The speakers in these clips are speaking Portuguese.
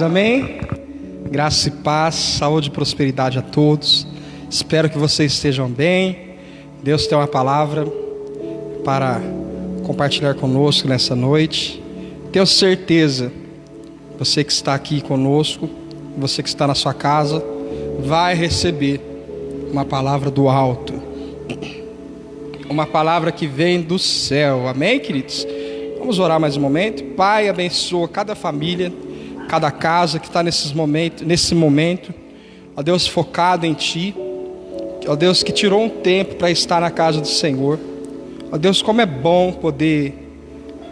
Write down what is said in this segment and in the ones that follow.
amados, amém? Graça e paz, saúde e prosperidade a todos. Espero que vocês estejam bem. Deus tem uma palavra para compartilhar conosco nessa noite. Tenho certeza, você que está aqui conosco, você que está na sua casa, vai receber uma palavra do alto, uma palavra que vem do céu, amém, queridos? Vamos orar mais um momento. Pai, abençoa cada família, cada casa que está nesse momento, ó Deus, focado em Ti, ó Deus, que tirou um tempo para estar na casa do Senhor. Ó Deus, como é bom poder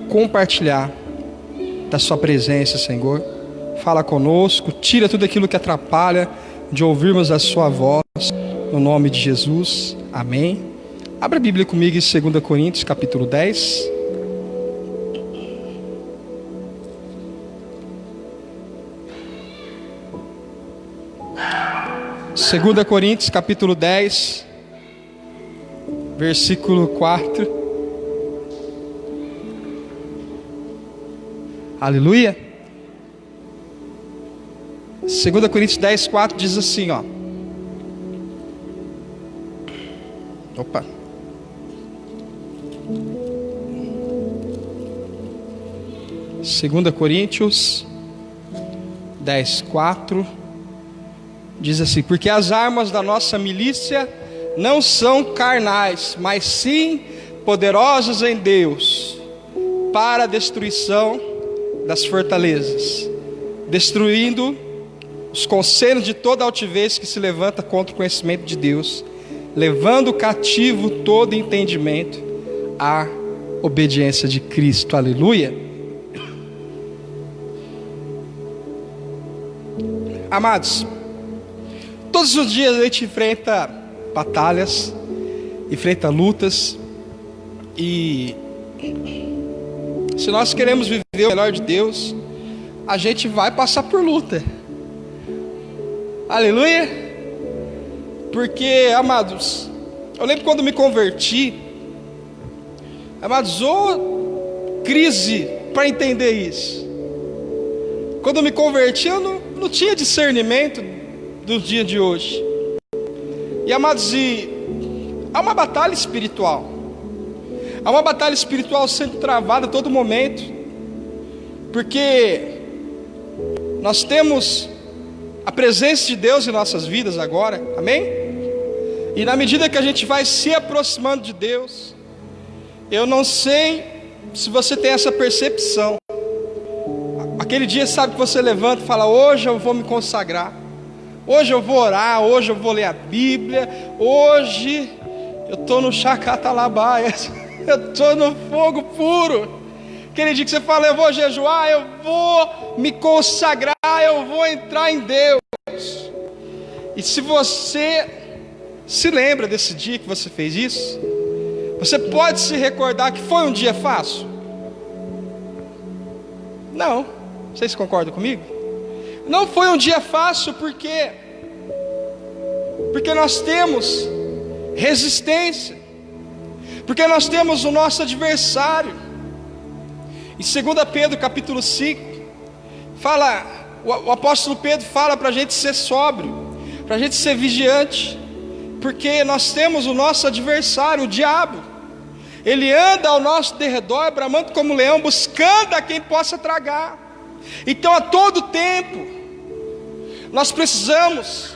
compartilhar da Sua presença, Senhor. Fala conosco, tira tudo aquilo que atrapalha de ouvirmos a Sua voz, no nome de Jesus, amém. Abra a Bíblia comigo em 2 Coríntios capítulo 10. 2 Coríntios capítulo 10, versículo 4. Aleluia. 2 Coríntios 10, 4 diz assim, ó. Opa. Segunda Coríntios 10, 4 diz assim: porque as armas da nossa milícia não são carnais, mas sim poderosas em Deus para a destruição das fortalezas, destruindo os conselhos de toda altivez que se levanta contra o conhecimento de Deus, levando cativo todo entendimento à obediência de Cristo. Aleluia. Amados, todos os dias a gente enfrenta batalhas, enfrenta lutas, e se nós queremos viver o melhor de Deus, a gente vai passar por luta. Aleluia. Porque, amados, eu lembro quando me converti, amados, crise para entender isso. Quando eu me converti, eu não tinha discernimento dos dias de hoje. E, amados, há uma batalha espiritual. Há uma batalha espiritual sendo travada a todo momento, porque nós temos a presença de Deus em nossas vidas agora, amém? E na medida que a gente vai se aproximando de Deus, eu não sei se você tem essa percepção. Aquele dia, sabe, que você levanta e fala: hoje eu vou me consagrar, hoje eu vou orar, hoje eu vou ler a Bíblia, hoje eu estou no chacatalabaia, eu estou no fogo puro. Aquele dia que você fala: eu vou jejuar, eu vou me consagrar, eu vou entrar em Deus. E se você se lembra desse dia que você fez isso, você pode se recordar que foi um dia fácil? Não. Vocês concordam comigo? Não foi um dia fácil, porque nós temos resistência, porque nós temos o nosso adversário. Em 2 Pedro capítulo 5, o apóstolo Pedro fala para a gente ser sóbrio, para a gente ser vigiante, porque nós temos o nosso adversário, o diabo. Ele anda ao nosso derredor, bramando como leão, buscando a quem possa tragar. Então, a todo tempo, nós precisamos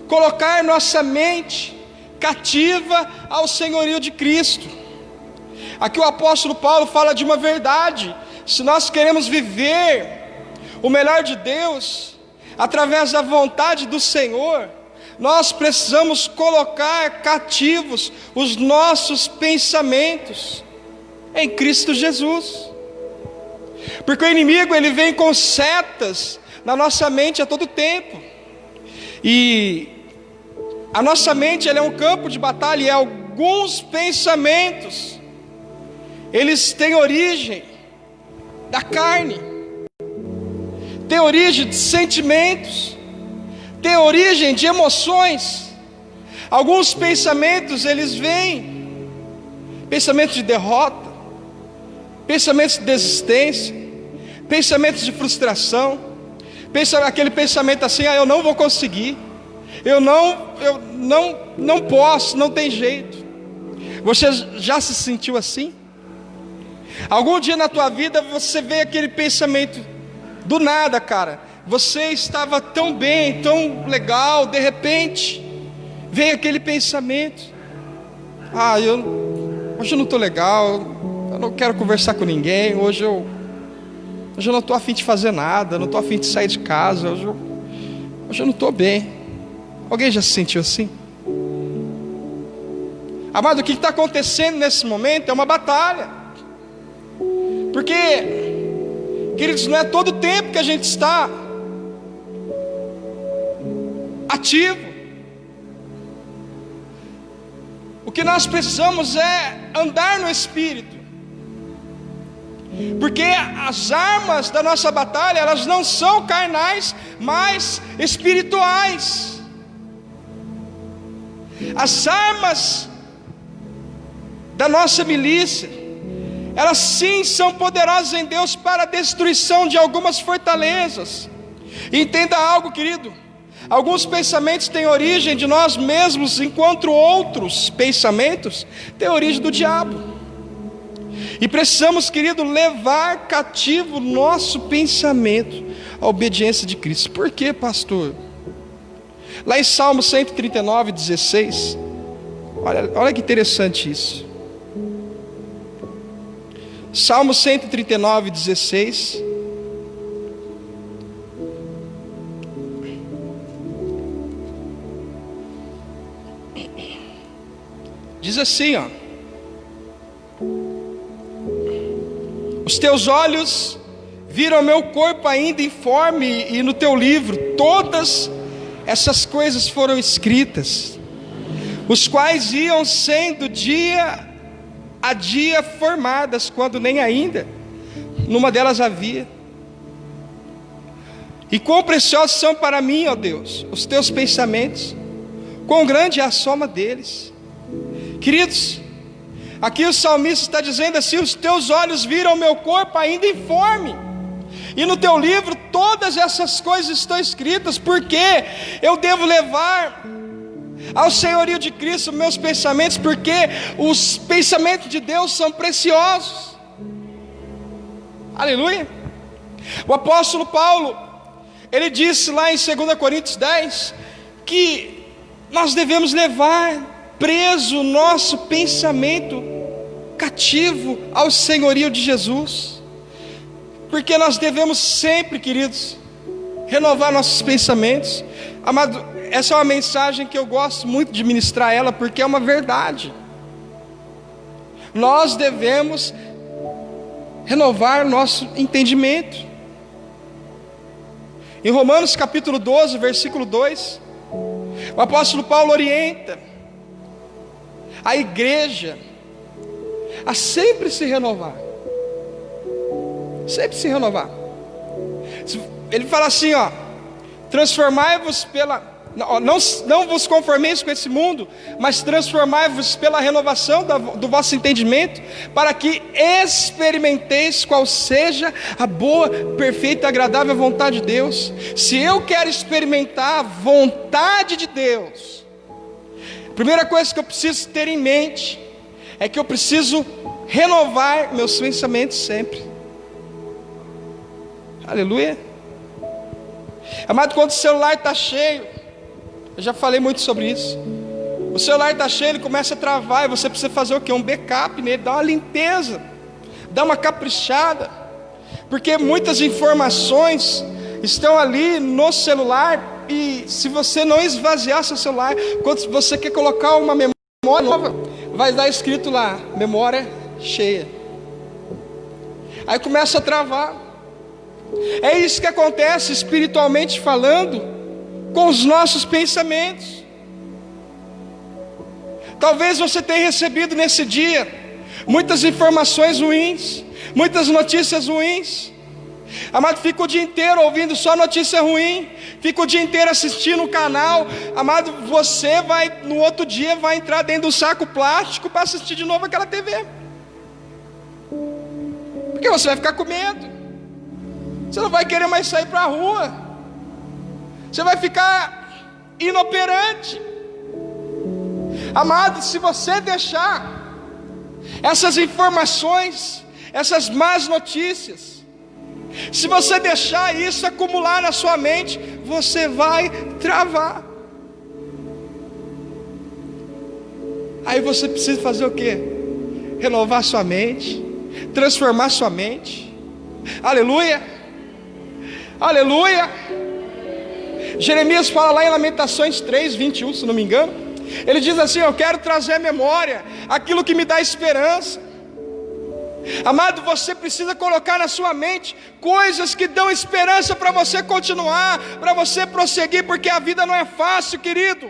colocar nossa mente cativa ao senhorio de Cristo. Aqui o apóstolo Paulo fala de uma verdade: se nós queremos viver o melhor de Deus, através da vontade do Senhor, nós precisamos colocar cativos os nossos pensamentos em Cristo Jesus. Porque o inimigo, ele vem com setas na nossa mente a todo tempo, e a nossa mente, ela é um campo de batalha, e alguns pensamentos, eles têm origem da carne, têm origem de sentimentos, têm origem de emoções. Alguns pensamentos, eles vêm pensamentos de derrota, pensamentos de desistência, pensamentos de frustração, aquele pensamento assim: eu não vou conseguir, eu não posso, não tem jeito. Você já se sentiu assim? Algum dia na tua vida você vê aquele pensamento do nada, cara. Você estava tão bem, tão legal, de repente vem aquele pensamento: hoje eu não estou legal, eu não quero conversar com ninguém, hoje eu não estou a fim de fazer nada, eu não estou a fim de sair de casa, hoje eu não estou bem. Alguém já se sentiu assim? Amado, o que está acontecendo nesse momento é uma batalha, porque, queridos, não é todo o tempo que a gente está ativo. O que nós precisamos é andar no Espírito, porque as armas da nossa batalha, elas não são carnais, mas espirituais. As armas da nossa milícia, elas sim são poderosas em Deus para a destruição de algumas fortalezas. E entenda algo, querido: alguns pensamentos têm origem de nós mesmos, enquanto outros pensamentos têm origem do diabo. E precisamos, querido, levar cativo o nosso pensamento à obediência de Cristo. Por quê, pastor? Lá em Salmo 139, 16, olha que interessante isso. Salmo 139, 16. Diz assim, os teus olhos viram meu corpo ainda informe, e no teu livro todas essas coisas foram escritas, os quais iam sendo dia a dia formadas, quando nem ainda numa delas havia. E quão preciosos são para mim, ó Deus, os teus pensamentos, quão grande é a soma deles. Queridos, aqui o salmista está dizendo assim: os teus olhos viram meu corpo ainda informe, e no teu livro todas essas coisas estão escritas. Porque eu devo levar ao senhorio de Cristo meus pensamentos, porque os pensamentos de Deus são preciosos. Aleluia. O apóstolo Paulo, ele disse lá em 2 Coríntios 10, que nós devemos levar preso o nosso pensamento cativo ao senhorio de Jesus, porque nós devemos sempre, queridos, renovar nossos pensamentos. Amado, essa é uma mensagem que eu gosto muito de ministrar ela, porque é uma verdade. Nós devemos renovar nosso entendimento. Em Romanos capítulo 12, versículo 2, o apóstolo Paulo orienta a igreja a sempre se renovar. Sempre se renovar. Ele fala assim, transformai-vos não vos conformeis com esse mundo, mas transformai-vos pela renovação do vosso entendimento, para que experimenteis qual seja a boa, perfeita e agradável vontade de Deus. Se eu quero experimentar a vontade de Deus, a primeira coisa que eu preciso ter em mente é que eu preciso renovar meus pensamentos sempre. Aleluia. Amado, quando o celular está cheio, eu já falei muito sobre isso, o celular está cheio, ele começa a travar, e você precisa fazer o quê? Um backup nele, dar uma limpeza, dar uma caprichada, porque muitas informações estão ali no celular, e se você não esvaziar seu celular, quando você quer colocar uma memória nova, vai dar escrito lá, memória cheia, aí começa a travar. É isso que acontece espiritualmente falando com os nossos pensamentos. Talvez você tenha recebido nesse dia muitas informações ruins, muitas notícias ruins. Amado, fica o dia inteiro ouvindo só notícia ruim, fica o dia inteiro assistindo o canal. Amado, você vai, no outro dia, vai entrar dentro do saco plástico para assistir de novo aquela TV, porque você vai ficar com medo, você não vai querer mais sair para a rua, Você vai ficar inoperante. Amado, se você deixar essas informações, essas más notícias, se você deixar isso acumular na sua mente, você vai travar. Aí você precisa fazer o quê? Renovar sua mente, transformar sua mente. Aleluia, aleluia. Jeremias fala lá em Lamentações 3:21, se não me engano. Ele diz assim: eu quero trazer à memória aquilo que me dá esperança. Amado, você precisa colocar na sua mente coisas que dão esperança para você continuar, para você prosseguir, porque a vida não é fácil, querido.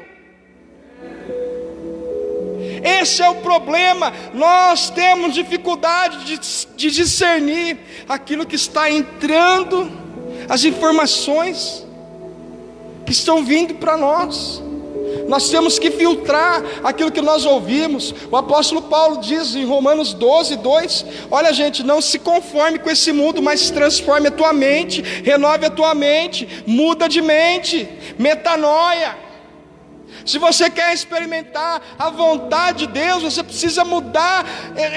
Esse é o problema. Nós temos dificuldade de discernir aquilo que está entrando, as informações que estão vindo para nós. Nós temos que filtrar aquilo que nós ouvimos. O apóstolo Paulo diz em Romanos 12:2: olha, gente, não se conforme com esse mundo, mas transforme a tua mente, renove a tua mente, muda de mente, metanoia. Se você quer experimentar a vontade de Deus, você precisa mudar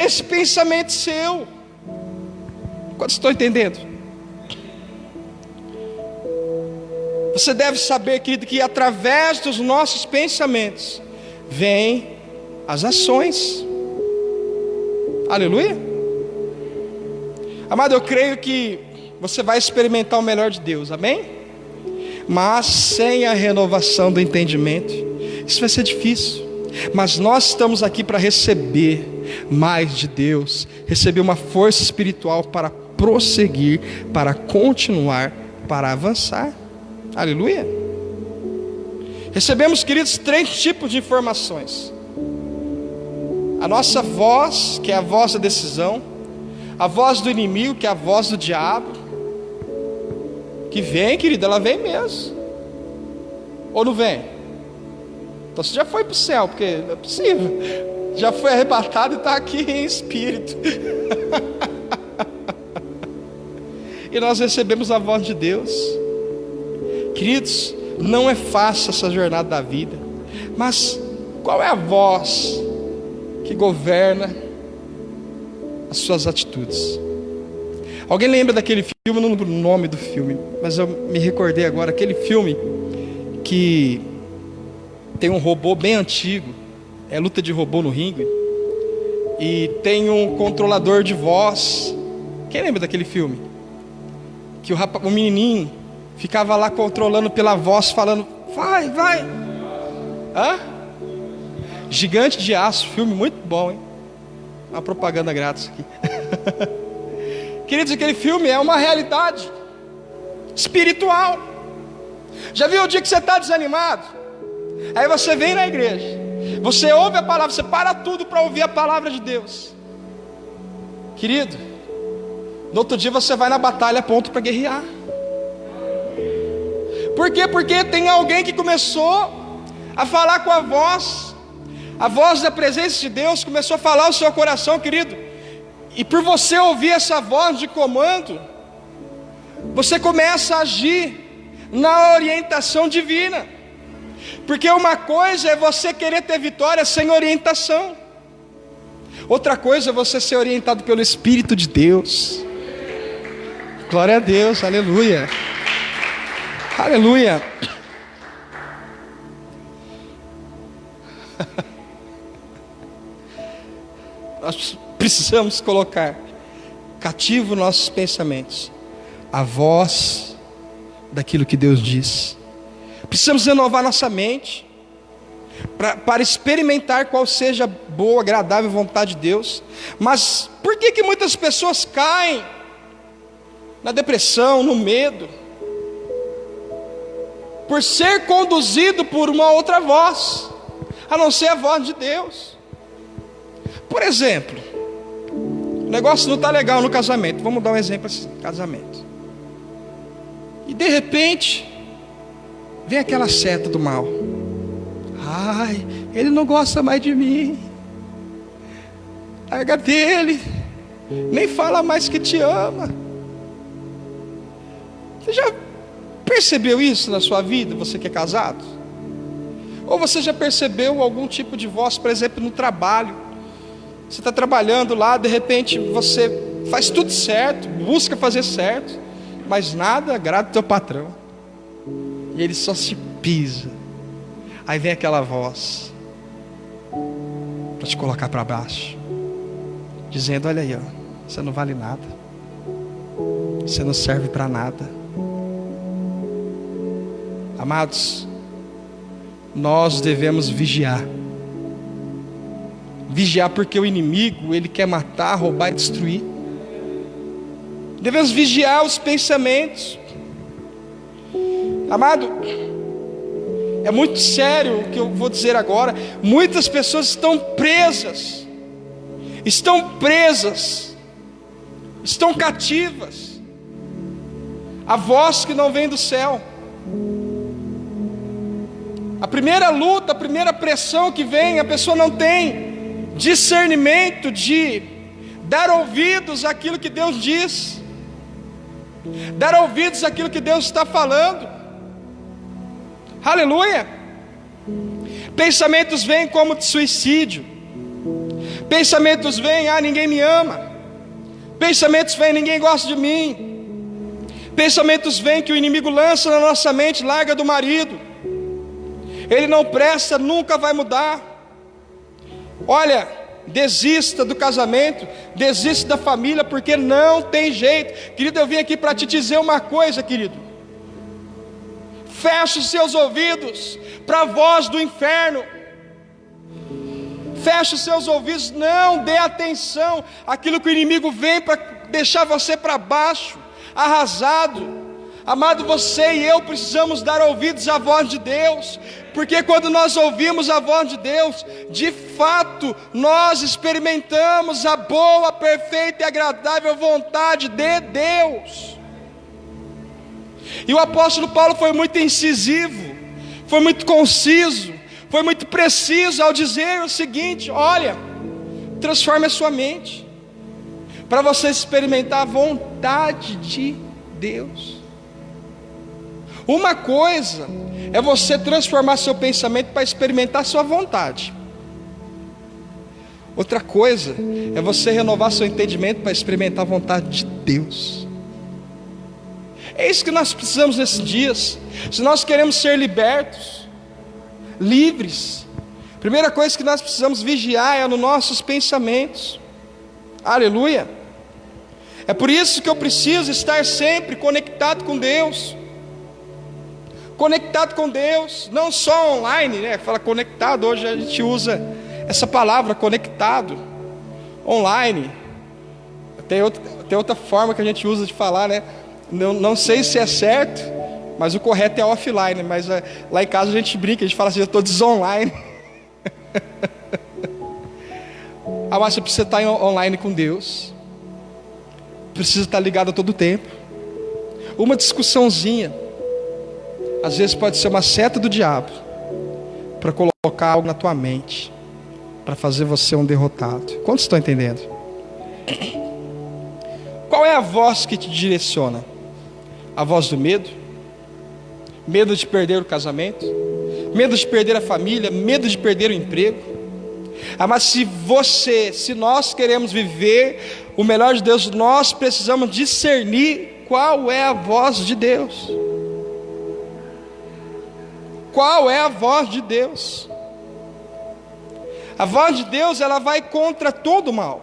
esse pensamento seu. Quantos estão entendendo? Você deve saber, querido, que através dos nossos pensamentos vêm as ações. Aleluia. Amado, eu creio que você vai experimentar o melhor de Deus, amém? Mas sem a renovação do entendimento, isso vai ser difícil. Mas nós estamos aqui para receber mais de Deus, receber uma força espiritual para prosseguir, para continuar, para avançar. Aleluia. Recebemos, queridos, 3 tipos de informações: a nossa voz, que é a voz da decisão; a voz do inimigo, que é a voz do diabo, que vem, querido, ela vem mesmo. Ou não vem? Então você já foi para o céu, porque não é possível, já foi arrebatado e está aqui em espírito. E nós recebemos a voz de Deus. Queridos, não é fácil essa jornada da vida, mas qual é a voz que governa as suas atitudes? Alguém lembra daquele filme? Eu não lembro o nome do filme, mas eu me recordei agora. Aquele filme que tem um robô bem antigo, é luta de robô no ringue, e tem um controlador de voz. Quem lembra daquele filme? Que o menininho ficava lá controlando pela voz, falando: vai, vai. Hã? Gigante de Aço, filme muito bom, hein? Uma propaganda grátis aqui. Queridos, aquele filme é uma realidade espiritual. Já viu o dia que você está desanimado? Aí você vem na igreja, você ouve a palavra, você para tudo para ouvir a palavra de Deus. Querido, no outro dia você vai na batalha a ponto para guerrear. Por quê? Porque tem alguém que começou a falar com a voz da presença de Deus começou a falar ao seu coração, querido. E por você ouvir essa voz de comando, você começa a agir na orientação divina. Porque uma coisa é você querer ter vitória sem orientação, outra coisa é você ser orientado pelo Espírito de Deus. Glória a Deus, aleluia. Aleluia. Nós precisamos colocar cativo nossos pensamentos a voz daquilo que Deus diz. Precisamos renovar nossa mente para experimentar qual seja a boa, agradável vontade de Deus. Mas por que muitas pessoas caem na depressão, no medo? Por ser conduzido por uma outra voz, a não ser a voz de Deus. Por exemplo, o negócio não está legal no casamento. Vamos dar um exemplo assim: casamento. E de repente vem aquela seta do mal: ai, ele não gosta mais de mim, larga dele, nem fala mais que te ama. Você já Percebeu isso na sua vida, você que é casado? Ou você já percebeu algum tipo de voz, por exemplo, no trabalho? Você está trabalhando lá, de repente você faz tudo certo, busca fazer certo, mas nada agrada o teu patrão. E ele só se pisa. Aí vem aquela voz para te colocar para baixo, dizendo: olha aí, ó, você não vale nada, você não serve para nada. Amados, nós devemos vigiar. Vigiar porque o inimigo, ele quer matar, roubar e destruir. Devemos vigiar os pensamentos. Amado, é muito sério o que eu vou dizer agora. Muitas pessoas estão presas, estão cativas a voz que não vem do céu. A primeira luta, a primeira pressão que vem, a pessoa não tem discernimento de dar ouvidos àquilo que Deus diz, dar ouvidos àquilo que Deus está falando. Aleluia. Pensamentos vêm como de suicídio, pensamentos vêm: ah, ninguém me ama. Pensamentos vêm: ninguém gosta de mim. Pensamentos vêm que o inimigo lança na nossa mente: larga do marido, ele não presta, nunca vai mudar. Olha, desista do casamento, desista da família, porque não tem jeito. Querido, eu vim aqui para te dizer uma coisa, querido. Feche os seus ouvidos para a voz do inferno. Feche os seus ouvidos, não dê atenção àquilo que o inimigo vem para deixar você para baixo, arrasado. Amado, você e eu precisamos dar ouvidos à voz de Deus, porque quando nós ouvimos a voz de Deus, de fato nós experimentamos a boa, perfeita e agradável vontade de Deus. E o apóstolo Paulo foi muito incisivo, foi muito conciso, foi muito preciso ao dizer o seguinte: olha, transforme a sua mente, para você experimentar a vontade de Deus. Uma coisa é você transformar seu pensamento para experimentar a sua vontade. Outra coisa é você renovar seu entendimento para experimentar a vontade de Deus. É isso que nós precisamos nesses dias. Se nós queremos ser libertos, livres, a primeira coisa que nós precisamos vigiar é nos nossos pensamentos. Aleluia. É por isso que eu preciso estar sempre conectado com Deus. Conectado com Deus, não só online, né? Fala conectado, hoje a gente usa essa palavra, conectado, online. Tem outra forma que a gente usa de falar, né? Não sei se é certo, mas o correto é offline. Mas lá em casa a gente brinca, a gente fala assim: eu estou desonline. Mas você precisa estar online com Deus, precisa estar ligado a todo tempo. Uma discussãozinha às vezes pode ser uma seta do diabo para colocar algo na tua mente, para fazer você um derrotado. Quantos estão entendendo? Qual é a voz que te direciona? A voz do medo? Medo de perder o casamento? Medo de perder a família? Medo de perder o emprego? Mas se nós queremos viver o melhor de Deus, nós precisamos discernir qual é a voz de Deus. Qual é a voz de Deus? A voz de Deus, ela vai contra todo o mal.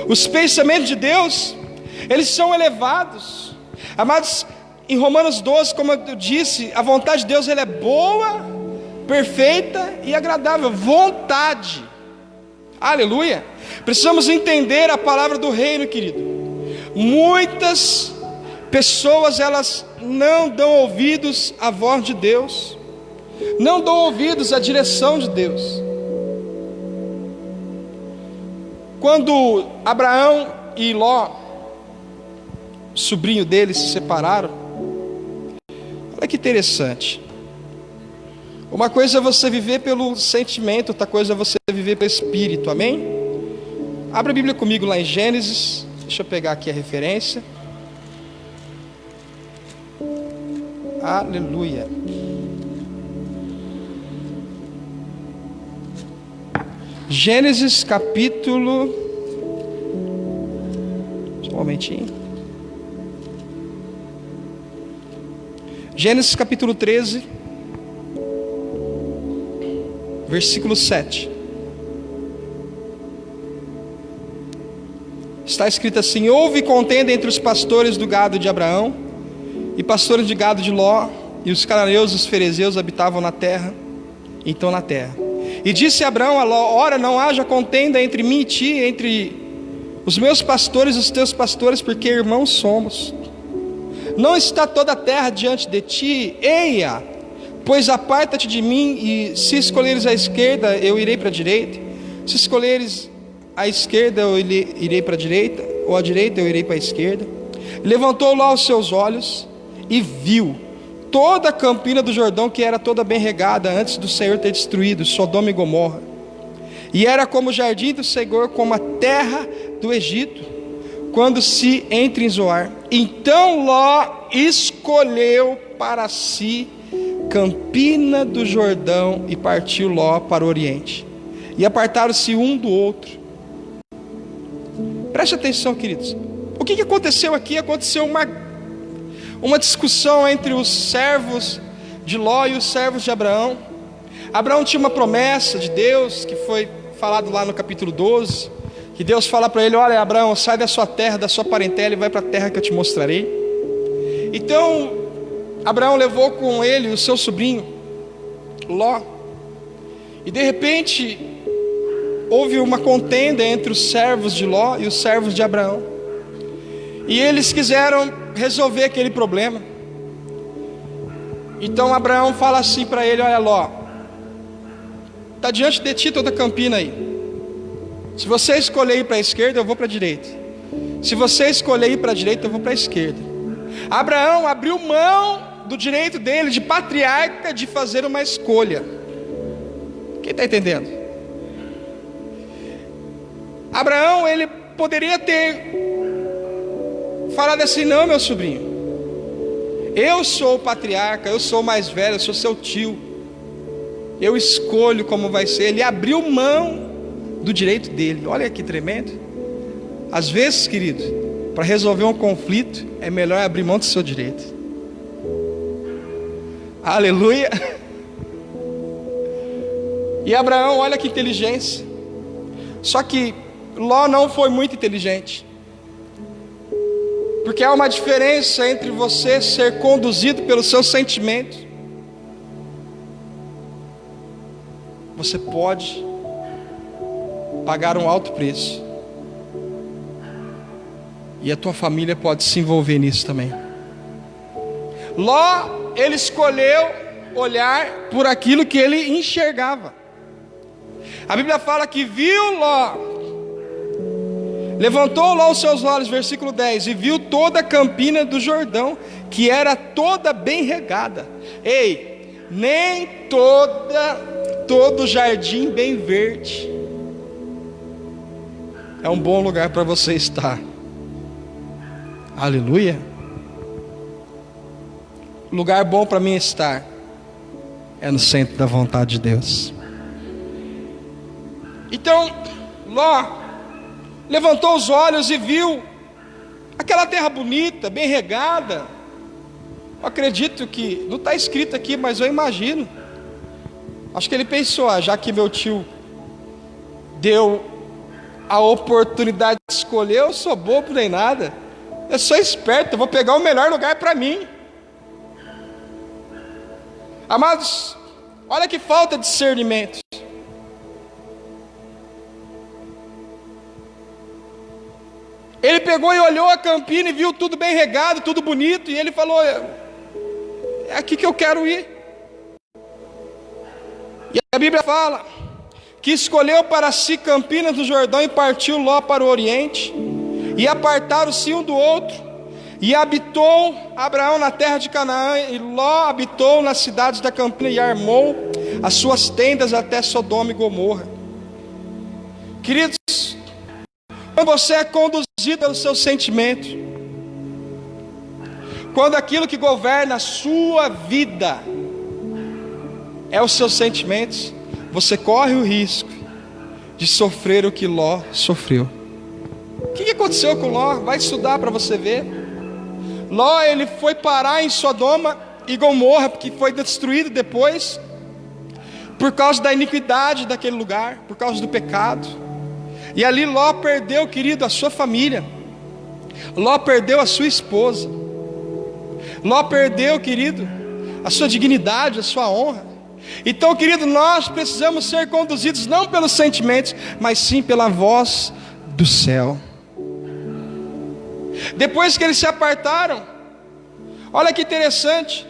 Os pensamentos de Deus, eles são elevados. Amados, em Romanos 12, como eu disse, a vontade de Deus, ela é boa, perfeita e agradável. Vontade. Aleluia. Precisamos entender a palavra do reino, querido. Muitas pessoas, elas não dão ouvidos à voz de Deus, não dão ouvidos à direção de Deus. Quando Abraão e Ló, sobrinho dele, se separaram, olha que interessante. Uma coisa é você viver pelo sentimento, outra coisa é você viver pelo espírito, amém? Abra a Bíblia comigo lá em Gênesis, deixa eu pegar aqui a referência. Aleluia. Gênesis capítulo... Só um momentinho. Gênesis capítulo 13, versículo 7. Está escrito assim: houve contenda entre os pastores do gado de Abraão e pastores de gado de Ló, e os cananeus e os ferezeus habitavam na terra. Então na terra. E disse Abraão a Ló: ora, não haja contenda entre mim e ti, entre os meus pastores e os teus pastores, porque irmãos somos. Não está toda a terra diante de ti? Eia, pois aparta-te de mim, e se escolheres a esquerda, eu irei para a direita. Se escolheres a esquerda, eu irei para a direita, ou a direita, eu irei para a esquerda. Levantou lá os seus olhos e viu toda a campina do Jordão, que era toda bem regada, antes do Senhor ter destruído Sodoma e Gomorra. E era como o jardim do Senhor, como a terra do Egito, quando se entra em Zoar. Então Ló escolheu para si campina do Jordão, e partiu Ló para o oriente. E apartaram-se um do outro. Preste atenção, queridos. O que aconteceu aqui? Aconteceu uma discussão entre os servos de Ló e os servos de Abraão. Abraão tinha uma promessa de Deus, que foi falado lá no capítulo 12, que Deus fala para ele: olha, Abraão, sai da sua terra, da sua parentela, e vai para a terra que eu te mostrarei. Então Abraão levou com ele o seu sobrinho Ló, e de repente houve uma contenda entre os servos de Ló e os servos de Abraão, e eles quiseram resolver aquele problema. Então Abraão fala assim para ele: olha, Ló, está diante de ti toda a campina aí. Se você escolher ir para a esquerda, eu vou para a direita. Se você escolher ir para a direita, eu vou para a esquerda. Abraão abriu mão do direito dele de patriarca de fazer uma escolha. Quem está entendendo? Abraão, ele poderia ter falado assim: não, meu sobrinho, eu sou o patriarca, eu sou o mais velho, eu sou seu tio, eu escolho como vai ser. Ele abriu mão do direito dele. Olha que tremendo. Às vezes, querido, para resolver um conflito, é melhor abrir mão do seu direito. Aleluia. E Abraão, olha que inteligência. Só que Ló não foi muito inteligente, porque há uma diferença entre você ser conduzido pelo seu sentimento. Você pode pagar um alto preço, e a tua família pode se envolver nisso também. Ló, ele escolheu olhar por aquilo que ele enxergava. A Bíblia fala que viu Ló, levantou Ló os seus olhos, versículo 10, e viu toda a campina do Jordão, que era toda bem regada. Ei, nem todo jardim bem verde é um bom lugar para você estar. Aleluia. Lugar bom para mim estar é no centro da vontade de Deus. Então Ló levantou os olhos e viu aquela terra bonita, bem regada. Eu acredito que não está escrito aqui, mas eu imagino. Acho que ele pensou: já que meu tio deu a oportunidade de escolher, eu sou bobo nem nada, eu sou esperto, eu vou pegar o melhor lugar para mim. Amados, olha que falta de discernimento. Ele pegou e olhou a campina e viu tudo bem regado, tudo bonito, e ele falou: é aqui que eu quero ir. E a Bíblia fala que escolheu para si campinas do Jordão, e partiu Ló para o oriente, e apartaram-se um do outro, e habitou Abraão na terra de Canaã, e Ló habitou nas cidades da campina, e armou as suas tendas até Sodoma e Gomorra. Queridos, quando você é conduzido pelo seu sentimento, quando aquilo que governa a sua vida é os seus sentimentos, você corre o risco de sofrer o que Ló sofreu. O que aconteceu com Ló? Vai estudar para você ver. Ló, ele foi parar em Sodoma e Gomorra, porque foi destruído depois, por causa da iniquidade daquele lugar, por causa do pecado. E ali Ló perdeu, querido, a sua família. Ló perdeu a sua esposa. Ló perdeu, querido, a sua dignidade, a sua honra. Então, querido, nós precisamos ser conduzidos não pelos sentimentos, mas sim pela voz do céu. Depois que eles se apartaram, olha que interessante,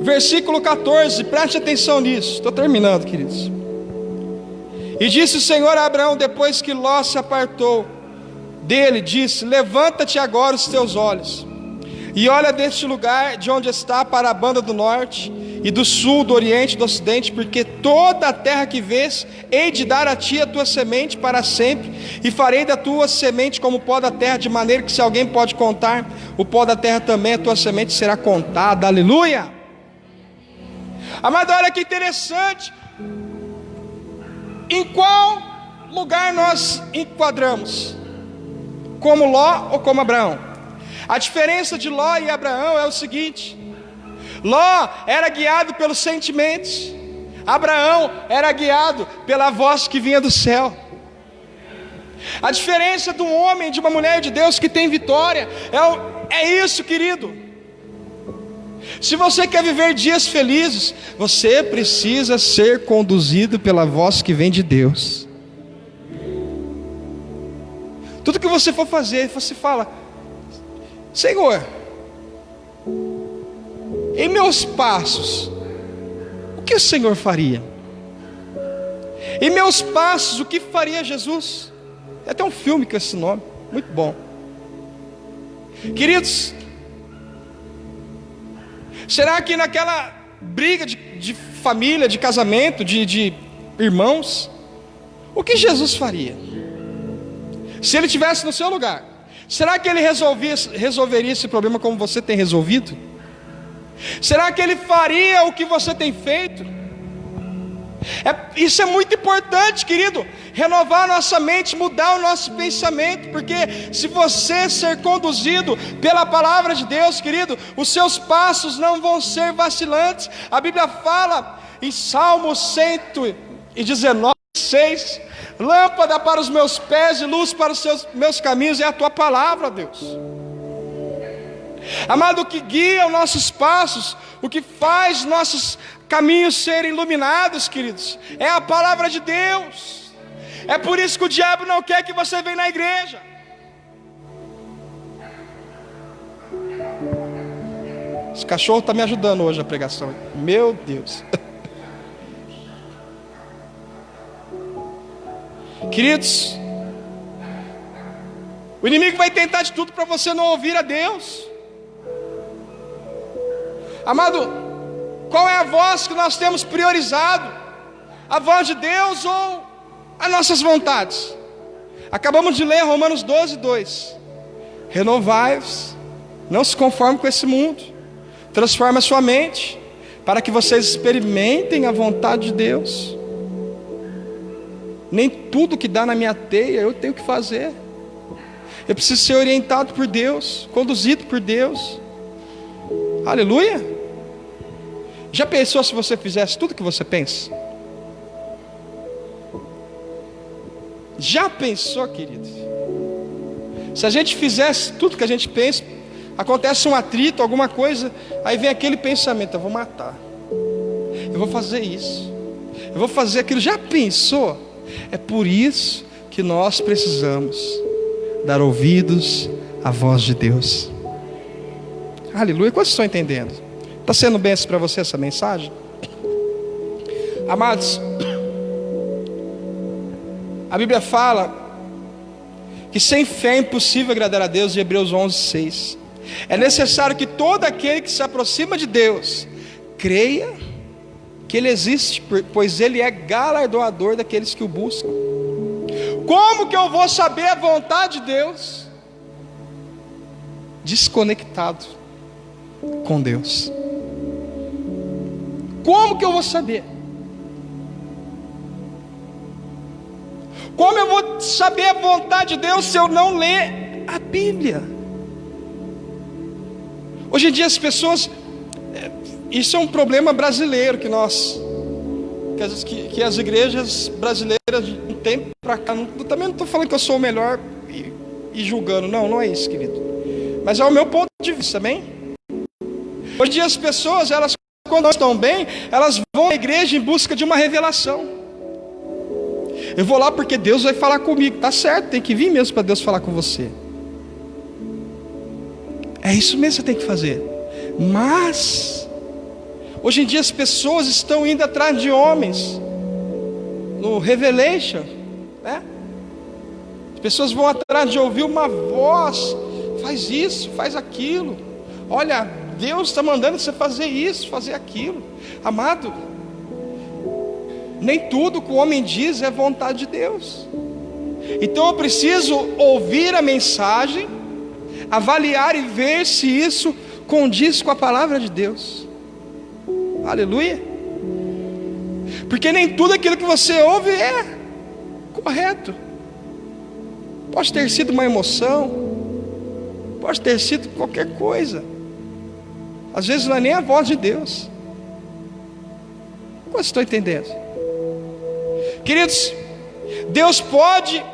versículo 14, preste atenção nisso, estou terminando, queridos. E disse o Senhor a Abraão, depois que Ló se apartou dele, disse: levanta-te agora os teus olhos, e olha deste lugar de onde está para a banda do norte, e do sul, do oriente, do ocidente, porque toda a terra que vês, hei de dar a ti a tua semente para sempre, e farei da tua semente como o pó da terra, de maneira que se alguém pode contar o pó da terra também, a tua semente será contada. Aleluia! Amado, olha que interessante, em qual lugar nós enquadramos? Como Ló ou como Abraão? A diferença de Ló e Abraão é o seguinte: Ló era guiado pelos sentimentos, Abraão era guiado pela voz que vinha do céu. A diferença de um homem e de uma mulher de Deus que tem vitória é isso, querido. Se você quer viver dias felizes, você precisa ser conduzido pela voz que vem de Deus. Tudo que você for fazer, você fala: Senhor, em meus passos, o que o Senhor faria? Em meus passos, o que faria Jesus? Tem até um filme com esse nome, muito bom. Queridos, será que naquela briga de família, de casamento, de irmãos, o que Jesus faria? Se ele estivesse no seu lugar, será que ele resolveria esse problema como você tem resolvido? Será que ele faria o que você tem feito? Isso é muito importante, querido. Renovar a nossa mente, mudar o nosso pensamento. Porque se você ser conduzido pela palavra de Deus, querido, os seus passos não vão ser vacilantes. A Bíblia fala em Salmo 119, 6: lâmpada para os meus pés e luz para os meus caminhos é a tua palavra, Deus. Amado, o que guia os nossos passos, o que faz nossos caminhos serem iluminados, queridos, é a palavra de Deus. É por isso que o diabo não quer que você venha na igreja. Esse cachorro está me ajudando hoje a pregação. Meu Deus. Queridos, o inimigo vai tentar de tudo para você não ouvir a Deus. Amado, qual é a voz que nós temos priorizado? A voz de Deus ou as nossas vontades? Acabamos de ler Romanos 12, 2: renovai-vos, não se conforme com esse mundo, transforme a sua mente, para que vocês experimentem a vontade de Deus. Nem tudo que dá na minha teia eu tenho que fazer. Eu preciso ser orientado por Deus, conduzido por Deus. Aleluia. Já pensou se você fizesse tudo que você pensa? Já pensou, querido? Se a gente fizesse tudo que a gente pensa, acontece um atrito, alguma coisa, aí vem aquele pensamento: eu vou matar, eu vou fazer isso, eu vou fazer aquilo. Já pensou? É por isso que nós precisamos dar ouvidos à voz de Deus. Aleluia. Quantos estão entendendo? Está sendo bênção para você essa mensagem? Amados, a Bíblia fala que sem fé é impossível agradar a Deus, em Hebreus 11, 6. É necessário que todo aquele que se aproxima de Deus creia que Ele existe, pois Ele é galardoador daqueles que o buscam. Como que eu vou saber a vontade de Deus? Desconectado. com Deus. Como que eu vou saber? Como eu vou saber a vontade de Deus se eu não ler a Bíblia? Hoje em dia as pessoas, isso é um problema brasileiro que as igrejas brasileiras de um tempo para cá, também não estou falando que eu sou o melhor e julgando, não é isso, querido, mas é o meu ponto de vista, amém? Hoje em dia as pessoas, elas quando estão bem, elas vão à igreja em busca de uma revelação. Eu vou lá porque Deus vai falar comigo, tá certo, tem que vir mesmo para Deus falar com você. É isso mesmo que você tem que fazer. Mas hoje em dia as pessoas estão indo atrás de homens no Revelation, né? As pessoas vão atrás de ouvir uma voz, faz isso, faz aquilo. Olha, Deus está mandando você fazer isso, fazer aquilo. Amado, nem tudo que o homem diz é vontade de Deus. Então eu preciso ouvir a mensagem, avaliar e ver se isso condiz com a palavra de Deus. Aleluia. Porque nem tudo aquilo que você ouve é correto. Pode ter sido uma emoção, pode ter sido qualquer coisa. Às vezes não é nem a voz de Deus. Como estou entendendo? Queridos, Deus pode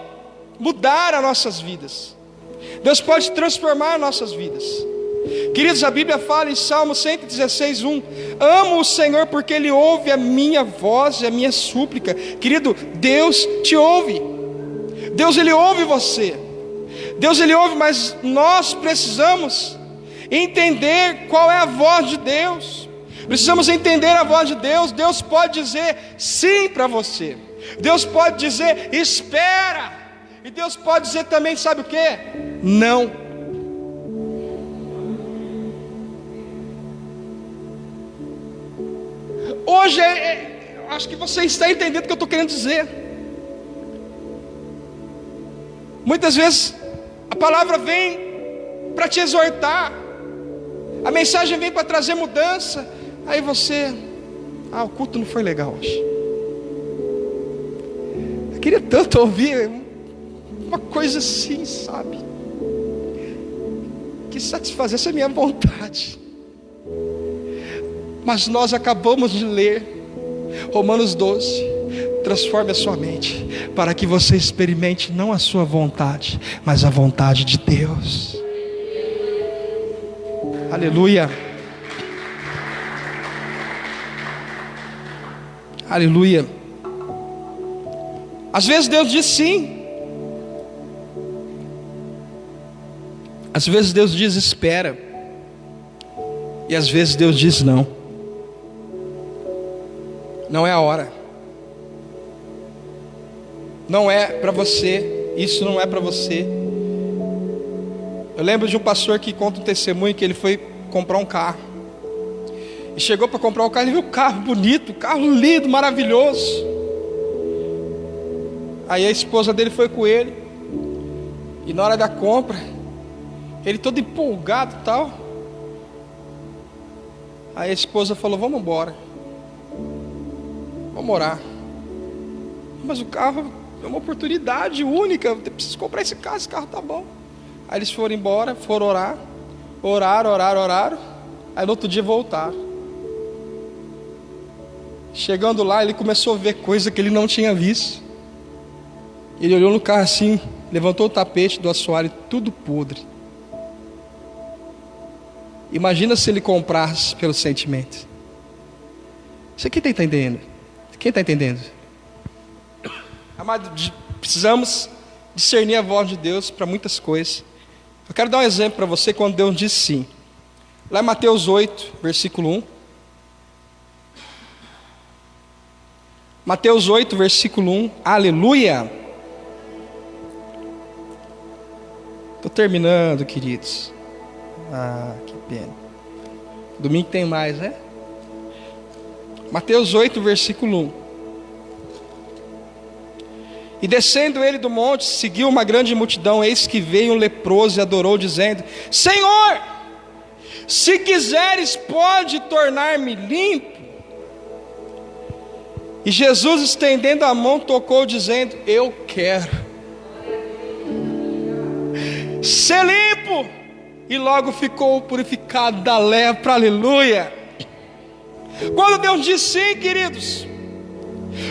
mudar as nossas vidas. Deus pode transformar nossas vidas. Queridos, a Bíblia fala em Salmo 116:1: amo o Senhor porque Ele ouve a minha voz e a minha súplica. Querido, Deus te ouve. Deus, Ele ouve você. Deus, Ele ouve, mas nós precisamos entender qual é a voz de Deus. Precisamos entender a voz de Deus. Deus pode dizer sim para você. Deus pode dizer espera. E Deus pode dizer também, sabe o que? Não. Hoje acho que você está entendendo o que eu estou querendo dizer. Muitas vezes a palavra vem para te exortar, a mensagem vem para trazer mudança. Aí você, o culto não foi legal hoje. Eu queria tanto ouvir uma coisa assim, sabe, que satisfazesse a minha vontade. Mas nós acabamos de ler Romanos 12: transforme a sua mente, para que você experimente não a sua vontade, mas a vontade de Deus. Aleluia. Aleluia. Às vezes Deus diz sim, às vezes Deus diz espera, e às vezes Deus diz não. Não é a hora. Não é para você. Isso não é para você. Eu lembro de um pastor que conta um testemunho que ele foi comprar um carro. E chegou para comprar o carro, ele viu o carro bonito, o carro lindo, maravilhoso. Aí a esposa dele foi com ele. E na hora da compra, ele todo empolgado e tal. Aí a esposa falou: vamos embora, vamos orar. Mas o carro é uma oportunidade única, eu preciso comprar esse carro tá bom. Aí eles foram embora, foram orar. Oraram. Aí no outro dia voltaram. Chegando lá, ele começou a ver coisa que ele não tinha visto. Ele olhou no carro assim, levantou o tapete do assoalho, tudo podre. Imagina se ele comprasse pelo sentimento. Você quem está entendendo? Quem está entendendo? Amado, precisamos discernir a voz de Deus para muitas coisas. Eu quero dar um exemplo para você quando Deus diz sim. Lá em Mateus 8, versículo 1. Mateus 8, versículo 1. Aleluia. Estou terminando, queridos. Que pena. Domingo tem mais, né? Mateus 8, versículo 1. E descendo ele do monte, seguiu uma grande multidão. Eis que veio um leproso e adorou, dizendo: Senhor, Se quiseres, pode tornar-me limpo. E Jesus, estendendo a mão, tocou, dizendo: eu quero ser limpo. E logo ficou purificado da lepra. Aleluia. Quando Deus diz sim, queridos,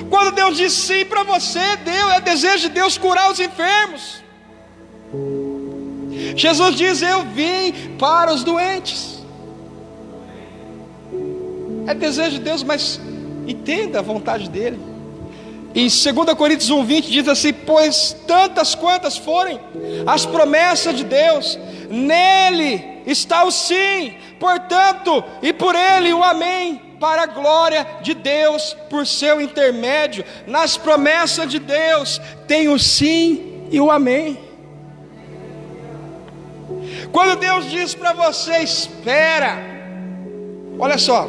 quando Deus diz sim para você, é desejo de Deus curar os enfermos. Jesus diz: eu vim para os doentes. É desejo de Deus, mas entenda a vontade dele. Em 2 Coríntios 1:20 diz assim: pois tantas quantas forem as promessas de Deus, nele está o sim, portanto, e por ele o amém, para a glória de Deus, por seu intermédio. Nas promessas de Deus tem o sim e o amém. Quando Deus diz para você: espera, olha só,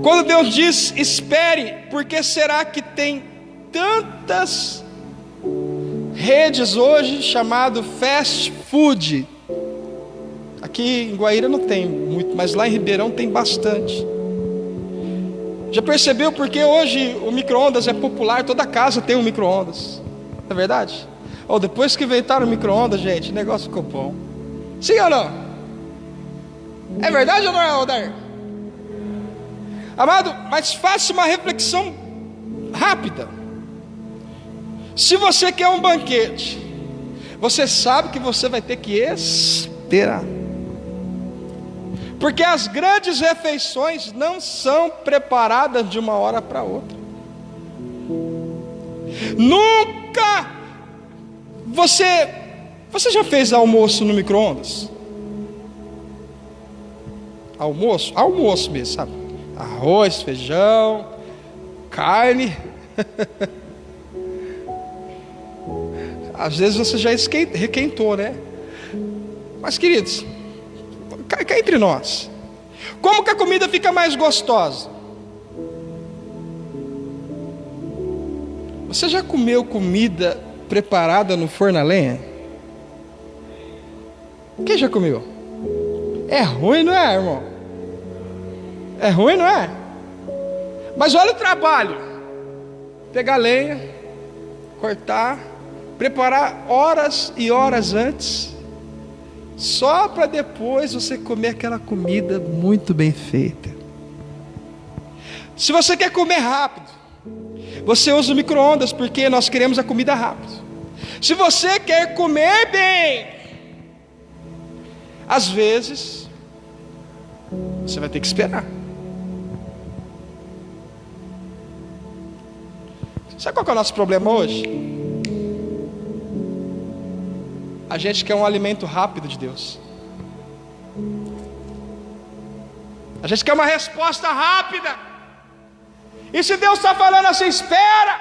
quando Deus diz espere, por que será que tem tantas redes hoje chamado fast food? Aqui em Guaíra não tem muito, mas lá em Ribeirão tem bastante. Já percebeu porque hoje o micro-ondas é popular? Toda casa tem um micro-ondas, não é verdade? Depois que inventaram o micro-ondas, gente, o negócio ficou bom. Sim ou não? É verdade ou não é, Aldair? Amado, mas faça uma reflexão rápida. Se você quer um banquete, você sabe que você vai ter que esperar, porque as grandes refeições não são preparadas de uma hora para outra. Nunca. Você já fez almoço no micro-ondas? Almoço mesmo, sabe? Arroz, feijão, carne. Às vezes você já requentou, né? Mas, queridos, cá entre nós, como que a comida fica mais gostosa? Você já comeu comida preparada no forno a lenha? Quem já comeu? É ruim, não é, irmão? É ruim, não é? Mas olha o trabalho: pegar lenha, cortar, preparar horas e horas antes, só para depois você comer aquela comida muito bem feita. Se você quer comer rápido, você usa o micro-ondas, porque nós queremos a comida rápido. Se você quer comer bem, às vezes você vai ter que esperar. Sabe qual que é o nosso problema hoje? A gente quer um alimento rápido de Deus. A gente quer uma resposta rápida. E se Deus está falando assim: espera,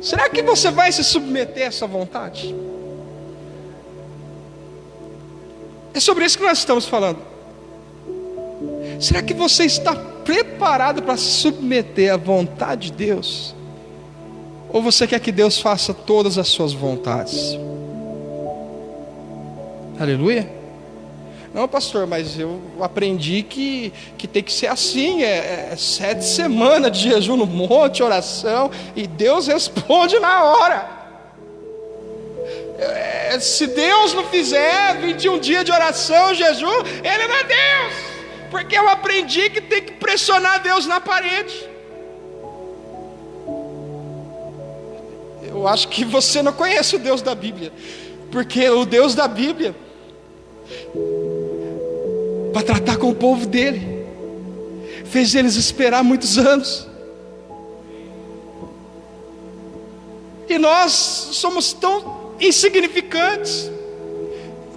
será que você vai se submeter a essa vontade? É sobre isso que nós estamos falando. Será que você está preparado para se submeter à vontade de Deus? Ou você quer que Deus faça todas as suas vontades? Aleluia. Não, pastor, mas eu aprendi que tem que ser assim, 7 semanas de jejum no monte, oração, e Deus responde na hora. Se Deus não fizer 21 dias de oração, jejum, Ele não é Deus, porque eu aprendi que tem que pressionar Deus na parede. Eu acho que você não conhece o Deus da Bíblia, porque o Deus da Bíblia, para tratar com o povo dele, fez eles esperar muitos anos. E nós somos tão insignificantes,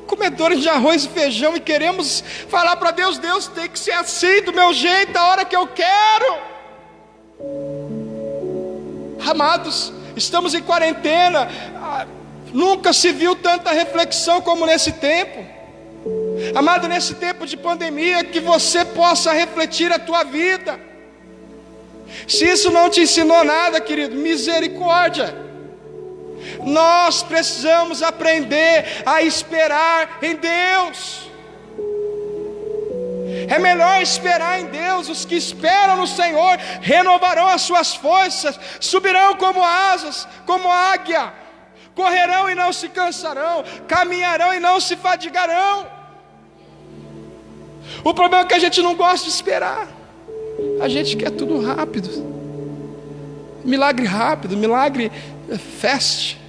comedores de arroz e feijão, e queremos falar para Deus: Deus, tem que ser assim, do meu jeito, a hora que eu quero. Amados, estamos em quarentena. Nunca se viu tanta reflexão como nesse tempo. Amado, nesse tempo de pandemia, que você possa refletir a tua vida. Se isso não te ensinou nada, querido, misericórdia. Nós precisamos aprender a esperar em Deus. É melhor esperar em Deus. Os que esperam no Senhor renovarão as suas forças, subirão como asas, como águia, correrão e não se cansarão, caminharão e não se fadigarão. O problema é que a gente não gosta de esperar, a gente quer tudo rápido, milagre rápido, milagre fast,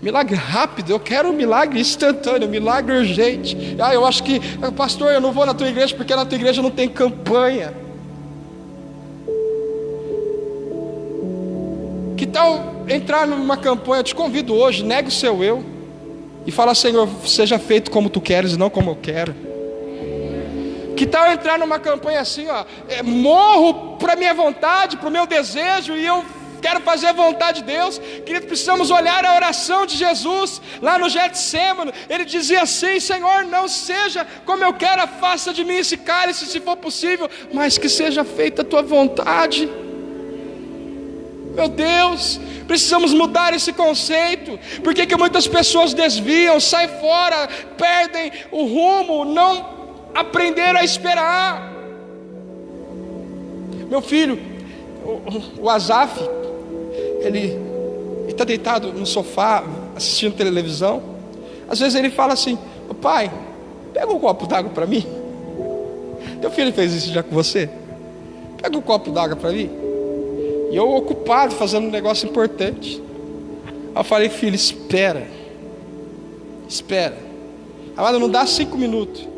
milagre rápido. Eu quero um milagre instantâneo, milagre urgente. Eu acho que, pastor, eu não vou na tua igreja porque na tua igreja não tem campanha. Que tal entrar numa campanha? Eu te convido hoje, nega o seu eu e fala: Senhor, seja feito como tu queres e não como eu quero. Que tal entrar numa campanha assim, morro para minha vontade, para o meu desejo, e eu quero fazer a vontade de Deus. Querido, precisamos olhar a oração de Jesus lá no Getsêmani. Ele dizia assim: Senhor, não seja como eu quero, afasta de mim esse cálice, se for possível, mas que seja feita a tua vontade. Meu Deus, precisamos mudar esse conceito. Por que muitas pessoas desviam, saem fora, perdem o rumo, não aprenderam a esperar? Meu filho, o Azaf, ele está deitado no sofá assistindo televisão. Às vezes ele fala assim: pai, pega um copo d'água para mim. Teu filho fez isso já com você? Pega um copo d'água para mim. E eu ocupado fazendo um negócio importante. Eu falei: filho, espera. Amado, não dá 5 minutos.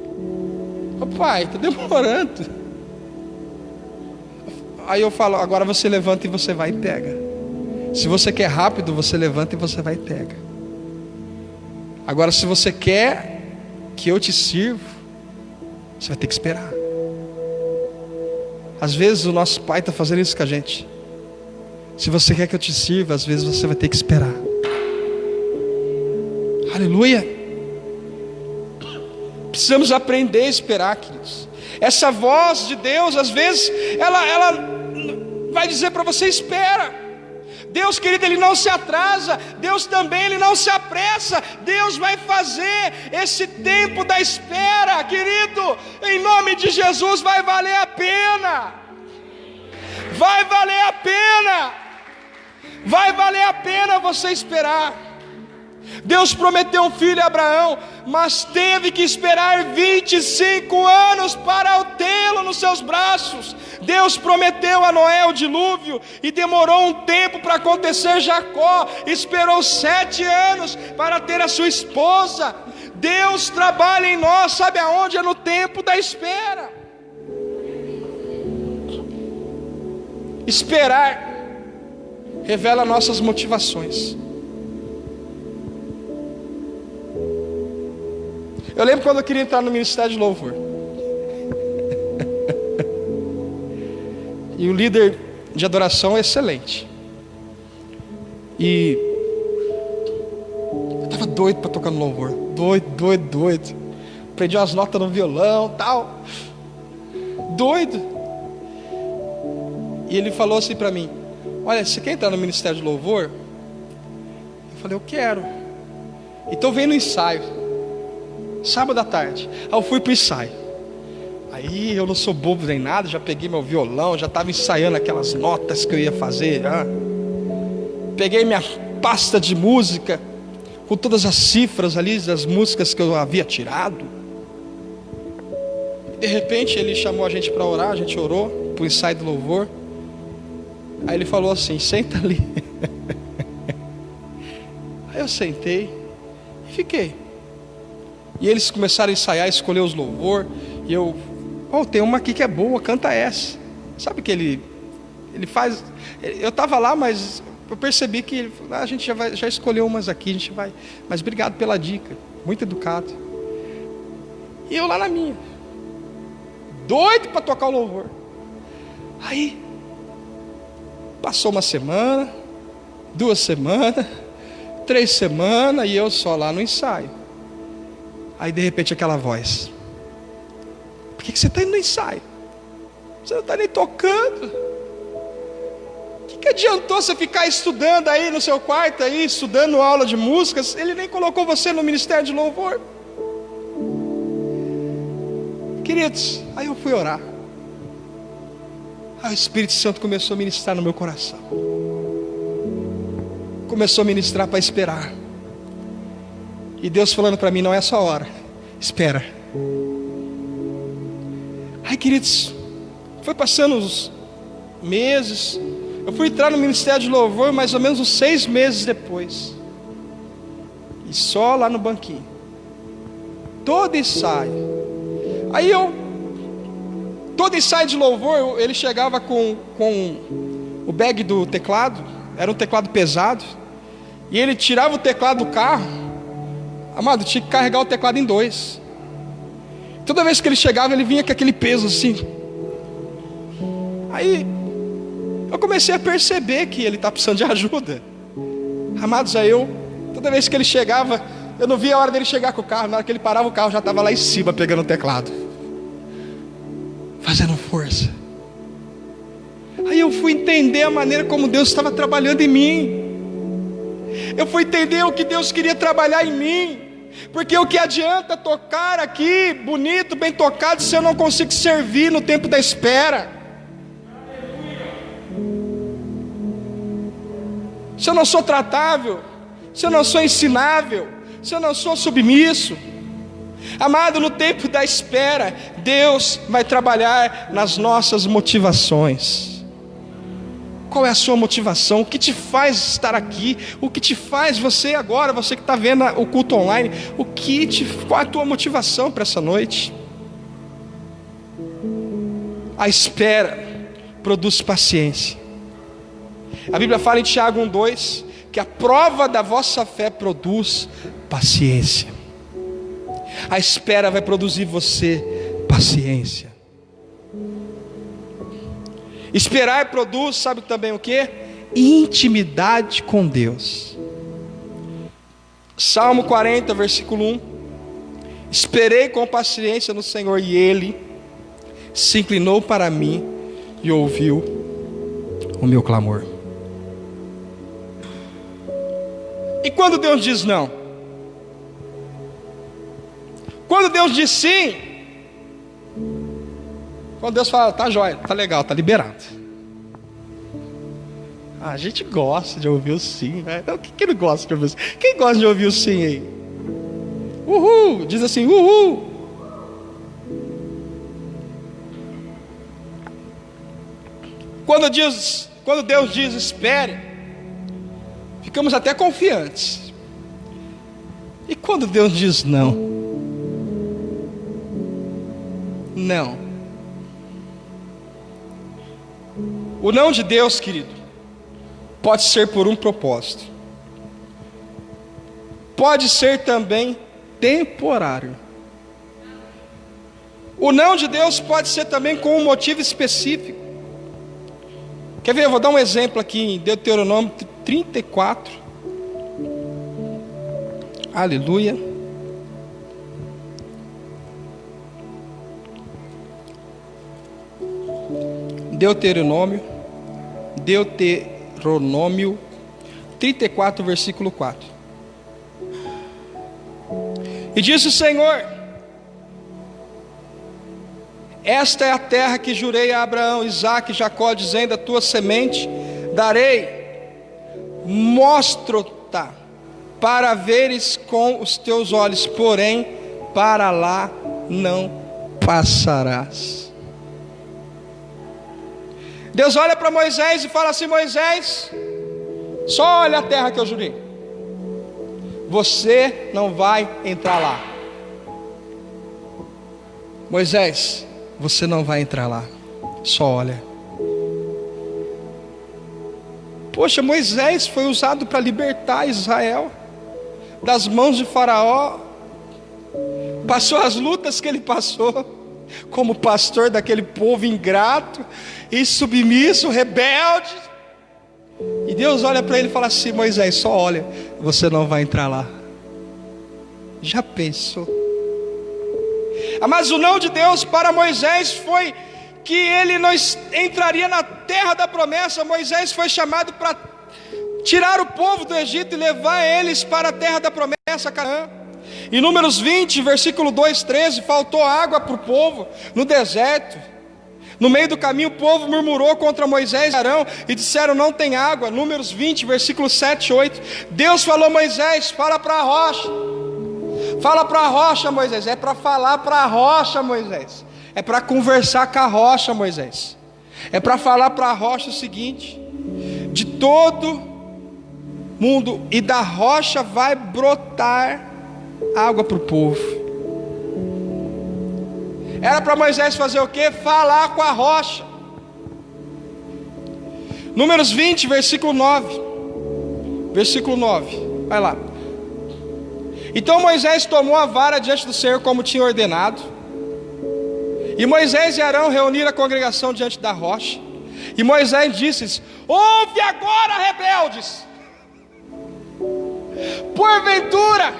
Pai, está demorando. Aí eu falo: agora você levanta e você vai e pega. Se você quer rápido, você levanta e você vai e pega. Agora, se você quer que eu te sirva, você vai ter que esperar. Às vezes o nosso pai está fazendo isso com a gente. Se você quer que eu te sirva, às vezes você vai ter que esperar. Aleluia. Precisamos aprender a esperar, queridos. Essa voz de Deus, às vezes, ela vai dizer para você: espera. Deus, querido, Ele não se atrasa. Deus também, Ele não se apressa. Deus vai fazer esse tempo da espera, querido, em nome de Jesus, vai valer a pena. Vai valer a pena. Vai valer a pena você esperar. Deus prometeu um filho a Abraão, mas teve que esperar 25 anos para tê-lo nos seus braços. Deus prometeu a Noé o dilúvio e demorou um tempo para acontecer. Jacó esperou 7 anos para ter a sua esposa. Deus trabalha em nós, sabe aonde? É no tempo da espera. Esperar revela nossas motivações. Eu lembro quando eu queria entrar no ministério de louvor. E o líder de adoração é excelente. E eu estava doido para tocar no louvor. Doido. Aprendi umas notas no violão, tal. Doido. E ele falou assim para mim: olha, você quer entrar no ministério de louvor? Eu falei: eu quero. Então vem no ensaio. Sábado à tarde. Aí eu fui para o ensaio. Aí eu não sou bobo nem nada, já peguei meu violão, já estava ensaiando aquelas notas que eu ia fazer. Peguei minha pasta de música, com todas as cifras ali das músicas que eu havia tirado. E de repente ele chamou a gente para orar, a gente orou para o ensaio do louvor. Aí ele falou assim: senta ali. Aí eu sentei e fiquei. E eles começaram a ensaiar, escolher os louvor. E eu: tem uma aqui que é boa, canta essa. Sabe que ele faz. Eu estava lá, mas eu percebi que a gente já escolheu umas aqui, a gente vai. Mas obrigado pela dica, muito educado. E eu lá na minha, doido para tocar o louvor. Aí passou uma semana, 2 semanas, 3 semanas, e eu só lá no ensaio. Aí de repente aquela voz: por que você está indo no ensaio? Você não está nem tocando. O Que adiantou você ficar estudando aí no seu quarto, aí, estudando aula de músicas? Ele nem colocou você no ministério de louvor. Queridos, aí eu fui orar. Aí o Espírito Santo começou a ministrar no meu coração. Começou a ministrar para esperar. E Deus falando para mim, não é só hora, espera. Ai, queridos, foi passando os meses. Eu fui entrar no ministério de louvor mais ou menos uns 6 meses depois. E só lá no banquinho. Todo ensaio. Aí todo ensaio de louvor, ele chegava com o bag do teclado. Era um teclado pesado. E ele tirava o teclado do carro. Amado, tinha que carregar o teclado em 2. Toda vez que ele chegava, ele vinha com aquele peso assim. Aí eu comecei a perceber que ele está precisando de ajuda. Amados, aí toda vez que ele chegava, eu não via a hora dele chegar com o carro. Na hora que ele parava o carro, já estava lá em cima pegando o teclado, fazendo força. Aí eu fui entender a maneira como Deus estava trabalhando em mim. Eu fui entender o que Deus queria trabalhar em mim. Porque o que adianta tocar aqui, bonito, bem tocado, se eu não consigo servir no tempo da espera? Se eu não sou tratável, se eu não sou ensinável, se eu não sou submisso. Amado, no tempo da espera, Deus vai trabalhar nas nossas motivações. Qual é a sua motivação? O que te faz estar aqui? O que te faz você agora, você que está vendo o culto online, qual é a tua motivação para essa noite? A espera produz paciência. A Bíblia fala em Tiago 1:2 que a prova da vossa fé produz paciência. A espera vai produzir você paciência. Esperar produz, sabe também o que? Intimidade com Deus. Salmo 40, versículo 1. Esperei com paciência no Senhor, e Ele se inclinou para mim e ouviu o meu clamor. E quando Deus diz não? Quando Deus diz sim? Quando Deus fala, tá jóia, tá legal, tá liberado. A gente gosta de ouvir o sim, né? Quem não gosta de ouvir o sim? Quem gosta de ouvir o sim aí? Uhul, diz assim, uhul. Quando Deus diz espere, ficamos até confiantes. E quando Deus diz não? Não. O não de Deus, querido, pode ser por um propósito. Pode ser também temporário. O não de Deus pode ser também com um motivo específico. Quer ver? Eu vou dar um exemplo aqui em Deuteronômio 34. Aleluia. Deuteronômio 34, versículo 4. E disse o Senhor: esta é a terra que jurei a Abraão, Isaque e Jacó, dizendo: a tua semente darei, mostro-te para veres com os teus olhos, porém para lá não passarás. Deus olha para Moisés e fala assim: Moisés, só olha a terra que eu jurei, você não vai entrar lá. Moisés, você não vai entrar lá, só olha. Poxa, Moisés foi usado para libertar Israel das mãos de Faraó, passou as lutas que ele passou como pastor daquele povo ingrato, insubmisso, rebelde. E Deus olha para ele e fala assim: Moisés, só olha, você não vai entrar lá. Já pensou? Mas o não de Deus para Moisés foi que ele não entraria na terra da promessa, Moisés foi chamado para tirar o povo do Egito e levar eles para a terra da promessa, Canaã. Em Números 20, versículo 2, 13, faltou água para o povo no deserto. No meio do caminho o povo murmurou contra Moisés e Arão e disseram: não tem água. Números 20, versículo 7, 8. Deus falou: Moisés, fala para a rocha. Fala para a rocha, Moisés. É para falar para a rocha, Moisés. É para conversar com a rocha, Moisés. É para falar para a rocha o seguinte: de todo mundo e da rocha vai brotar água para o povo. Era para Moisés fazer o quê? Falar com a rocha. Números 20, versículo 9. Versículo 9. Vai lá. Então Moisés tomou a vara diante do Senhor, como tinha ordenado. E Moisés e Arão reuniram a congregação diante da rocha. E Moisés disse: ouve agora, rebeldes. Porventura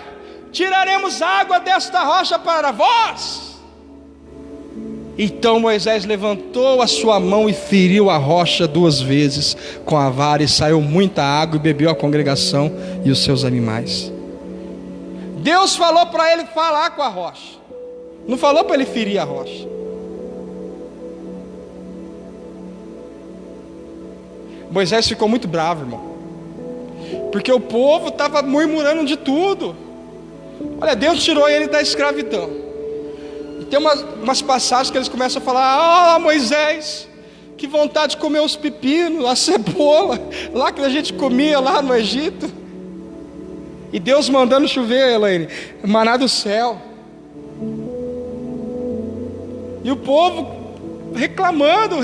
tiraremos água desta rocha para vós? Então Moisés levantou a sua mão e feriu a rocha 2 vezes com a vara, e saiu muita água, e bebeu a congregação e os seus animais. Deus falou para ele falar com a rocha, não falou para ele ferir a rocha. Moisés ficou muito bravo, irmão, porque o povo estava murmurando de tudo. Olha, Deus tirou ele da escravidão. E tem umas passagens que eles começam a falar: Moisés, que vontade de comer os pepinos, a cebola, lá que a gente comia lá no Egito. E Deus mandando chover, Elaine, maná do céu. E o povo reclamando.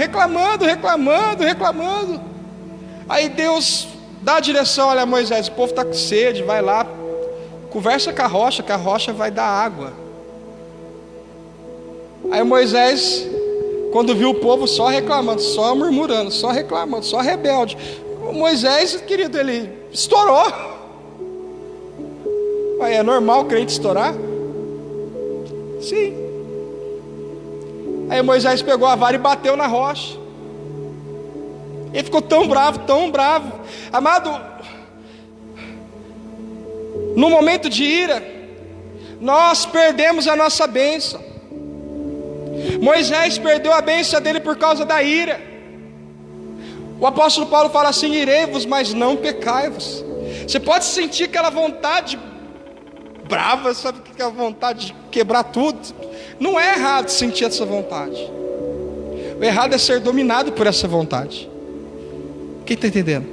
Aí Deus dá a direção: olha, Moisés, o povo está com sede, vai lá, conversa com a rocha, que a rocha vai dar água. Aí Moisés, quando viu o povo só reclamando, só murmurando, só reclamando, só rebelde, Moisés, querido, ele estourou. Aí é normal o crente estourar? Sim. Aí Moisés pegou a vara e bateu na rocha. Ele ficou tão bravo. Amado, no momento de ira, nós perdemos a nossa bênção. Moisés perdeu a bênção dele por causa da ira. O apóstolo Paulo fala assim: irei-vos, mas não pecai-vos. Você pode sentir aquela vontade brava, sabe que é a vontade de quebrar tudo. Não é errado sentir essa vontade. O errado é ser dominado por essa vontade. Quem está entendendo?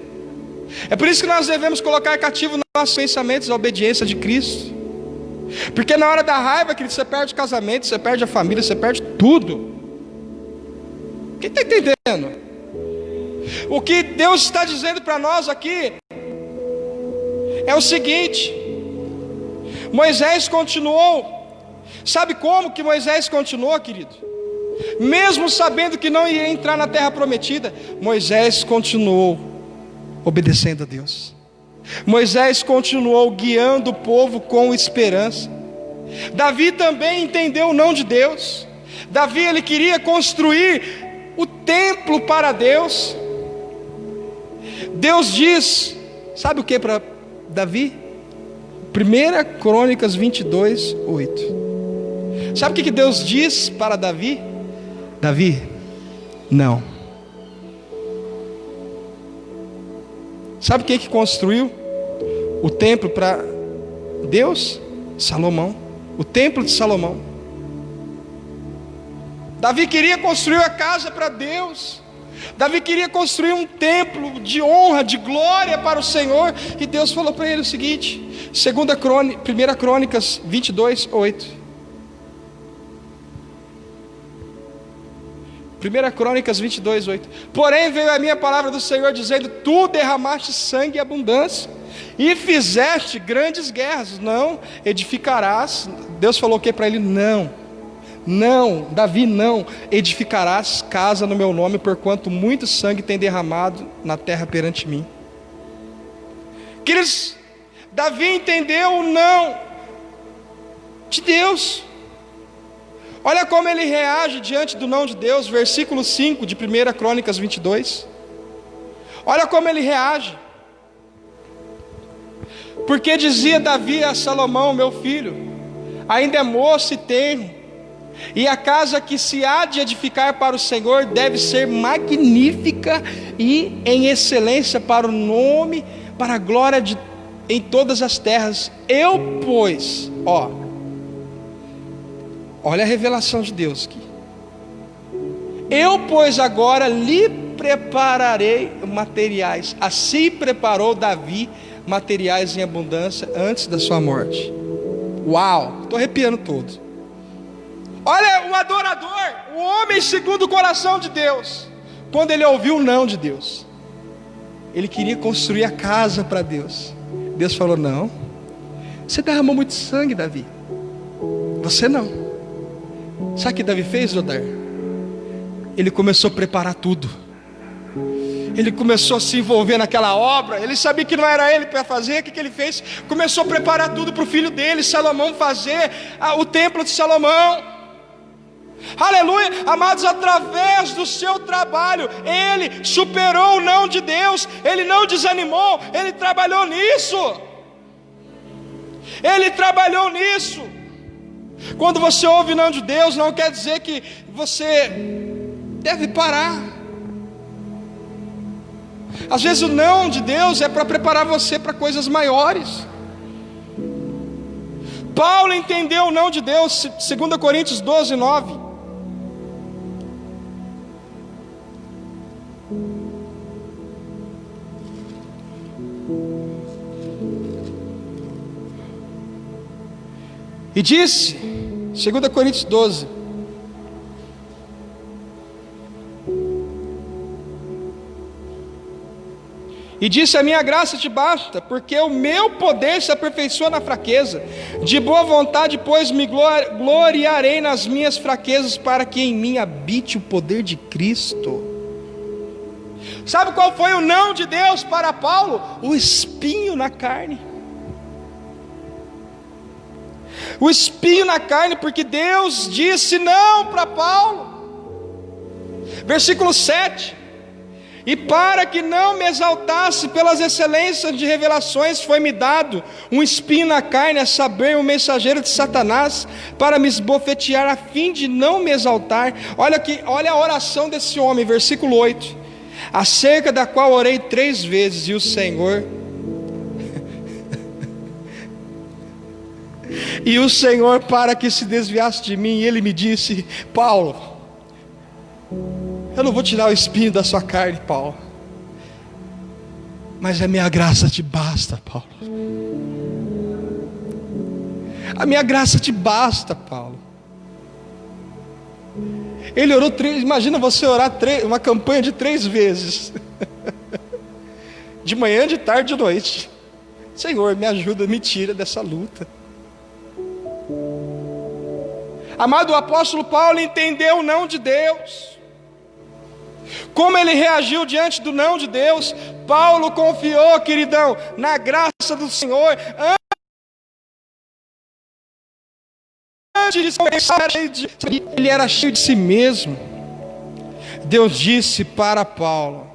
É por isso que nós devemos colocar cativo nos nossos pensamentos a obediência de Cristo. Porque na hora da raiva, querido, você perde o casamento, você perde a família, você perde tudo. Quem está entendendo? O que Deus está dizendo para nós aqui é o seguinte: Moisés continuou. Sabe como que Moisés continuou, querido? Mesmo sabendo que não ia entrar na terra prometida, Moisés continuou obedecendo a Deus. Moisés continuou guiando o povo com esperança. Davi também entendeu o não de Deus. Davi, ele queria construir o templo para Deus. Deus diz, sabe o que para Davi? 1 Crônicas 22, 8. Sabe o que Deus diz para Davi? Davi, não. Sabe quem que construiu o templo para Deus? Salomão. O templo de Salomão. Davi queria construir a casa para Deus. Davi queria construir um templo de honra, de glória para o Senhor. E Deus falou para ele o seguinte: 1 Crônicas 22, 8. 1 Crônicas 22, 8. Porém veio a minha palavra do Senhor dizendo: tu derramaste sangue e abundância, e fizeste grandes guerras, não edificarás. Deus falou o que para ele? Não, Davi, não edificarás casa no meu nome, porquanto muito sangue tem derramado na terra perante mim. Queridos, Davi entendeu o não de Deus. Olha como ele reage diante do não de Deus, versículo 5 de 1 Crônicas 22. Olha como ele reage. Porque dizia Davi a Salomão, meu filho, ainda é moço e tenro, e a casa que se há de edificar para o Senhor deve ser magnífica e em excelência para o nome, para a glória de em todas as terras. Eu, pois, olha a revelação de Deus aqui. Eu, pois, agora lhe prepararei materiais. Assim preparou Davi materiais em abundância antes da sua morte. Uau, estou arrepiando todo. Olha o adorador, o homem segundo o coração de Deus. Quando ele ouviu o não de Deus, ele queria construir a casa para Deus. Deus falou: não, você derramou muito sangue, Davi. Você não. Sabe o que Davi fez, Jodar? Ele começou a preparar tudo. Ele começou a se envolver naquela obra. Ele sabia que não era ele para fazer. O que ele fez? Começou a preparar tudo para o filho dele, Salomão, fazer o templo de Salomão. Aleluia, amados, através do seu trabalho, ele superou o não de Deus. Ele não desanimou, ele trabalhou nisso. Ele trabalhou nisso. Quando você ouve o não de Deus, não quer dizer que você deve parar. Às vezes o não de Deus é para preparar você para coisas maiores. Paulo entendeu o não de Deus, 2 Coríntios 12, 9. E disse, 2 Coríntios 12: e disse: a minha graça te basta, porque o meu poder se aperfeiçoa na fraqueza. De boa vontade, pois, me gloriarei nas minhas fraquezas, para que em mim habite o poder de Cristo. Sabe qual foi o não de Deus para Paulo? O espinho na carne. O espinho na carne, porque Deus disse não para Paulo. Versículo 7: e para que não me exaltasse pelas excelências de revelações, foi-me dado um espinho na carne, a saber, um mensageiro de Satanás, para me esbofetear, a fim de não me exaltar. Olha aqui, olha a oração desse homem, versículo 8: acerca da qual orei 3 vezes, e o Senhor e o Senhor, para que se desviasse de mim, ele me disse: Paulo, eu não vou tirar o espinho da sua carne, Paulo, mas a minha graça te basta, Paulo. A minha graça te basta, Paulo. Ele orou 3, imagina você orar uma campanha de 3 vezes, de manhã, de tarde, de noite. Senhor, me ajuda, me tira dessa luta. Amado, o apóstolo Paulo entendeu o não de Deus. Como ele reagiu diante do não de Deus? Paulo confiou, queridão, na graça do Senhor. Antes de começar, ele era cheio de si mesmo. Deus disse para Paulo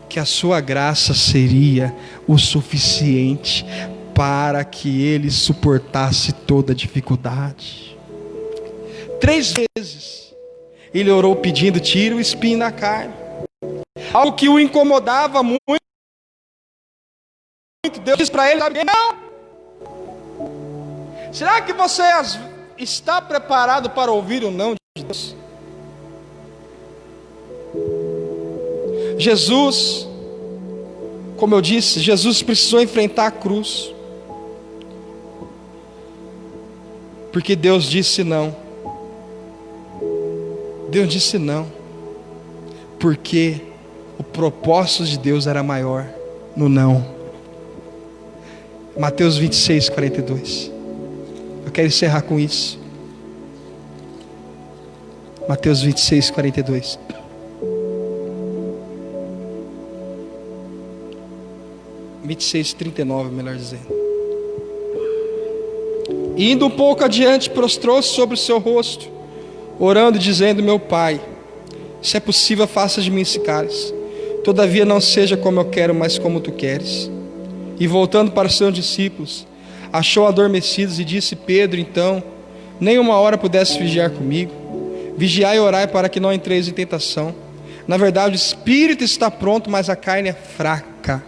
que a sua graça seria o suficiente para que ele suportasse toda dificuldade. 3 vezes ele orou pedindo: tira o espinho da carne. Algo que o incomodava muito. Deus disse para ele: não. Será que você está preparado para ouvir o não de Deus? Jesus, como eu disse, Jesus precisou enfrentar a cruz, porque Deus disse não. Deus disse não, porque o propósito de Deus era maior no não. Mateus 26, 42. Eu quero encerrar com isso. Mateus 26, 42. Mateus 26, 39, melhor dizendo. E indo um pouco adiante, prostrou-se sobre o seu rosto, orando e dizendo: meu Pai, se é possível, faça de mim esse cálice. Todavia não seja como eu quero, mas como tu queres. E voltando para os seus discípulos, achou adormecidos e disse: Pedro, então, nem uma hora pudesse vigiar comigo? Vigiai e orai para que não entreis em tentação. Na verdade, o espírito está pronto, mas a carne é fraca.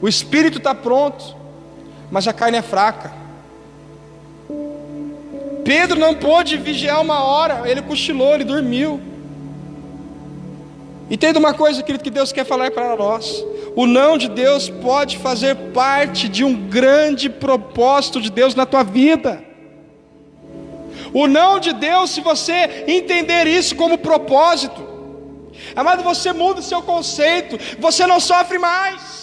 O espírito está pronto, mas a carne é fraca. Pedro não pôde vigiar uma hora, ele cochilou, ele dormiu. Entenda uma coisa, querido, que Deus quer falar para nós: o não de Deus pode fazer parte de um grande propósito de Deus na tua vida. O não de Deus, se você entender isso como propósito, amado, você muda o seu conceito, você não sofre mais.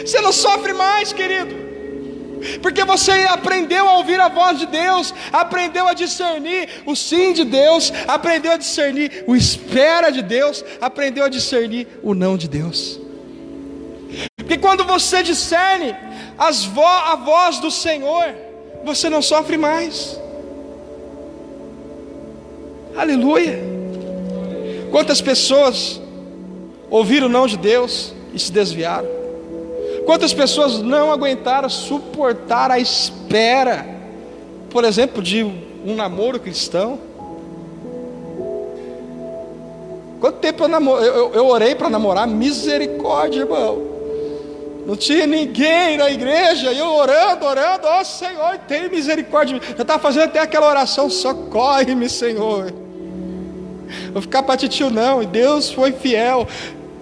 Você não sofre mais, querido, porque você aprendeu a ouvir a voz de Deus, aprendeu a discernir o sim de Deus, aprendeu a discernir o espera de Deus, aprendeu a discernir o não de Deus. Porque quando você discerne a voz do Senhor, você não sofre mais. Aleluia. Quantas pessoas ouviram o não de Deus e se desviaram? Quantas pessoas não aguentaram suportar a espera, por exemplo, de um namoro cristão? Quanto tempo eu orei para namorar? Misericórdia, irmão. Não tinha ninguém na igreja, e eu orando, ó Senhor, tem misericórdia. Eu estava fazendo até aquela oração: socorre-me, Senhor. Vou ficar para titio não, e Deus foi fiel.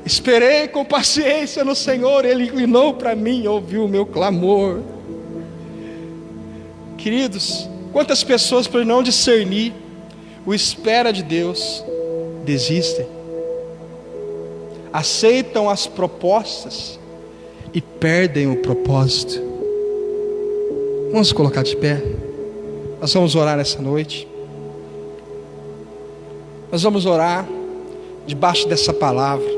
Esperei com paciência no Senhor, Ele inclinou para mim, ouviu o meu clamor. Queridos, quantas pessoas, por não discernir o espera de Deus, desistem, aceitam as propostas e perdem o propósito. Vamos colocar de pé. Nós vamos orar essa noite. Nós vamos orar debaixo dessa palavra.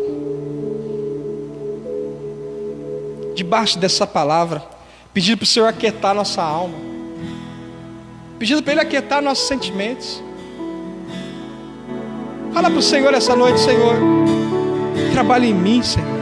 Debaixo dessa palavra, pedindo para o Senhor aquietar nossa alma, pedindo para Ele aquietar nossos sentimentos. Fala para o Senhor essa noite: Senhor, trabalha em mim, Senhor.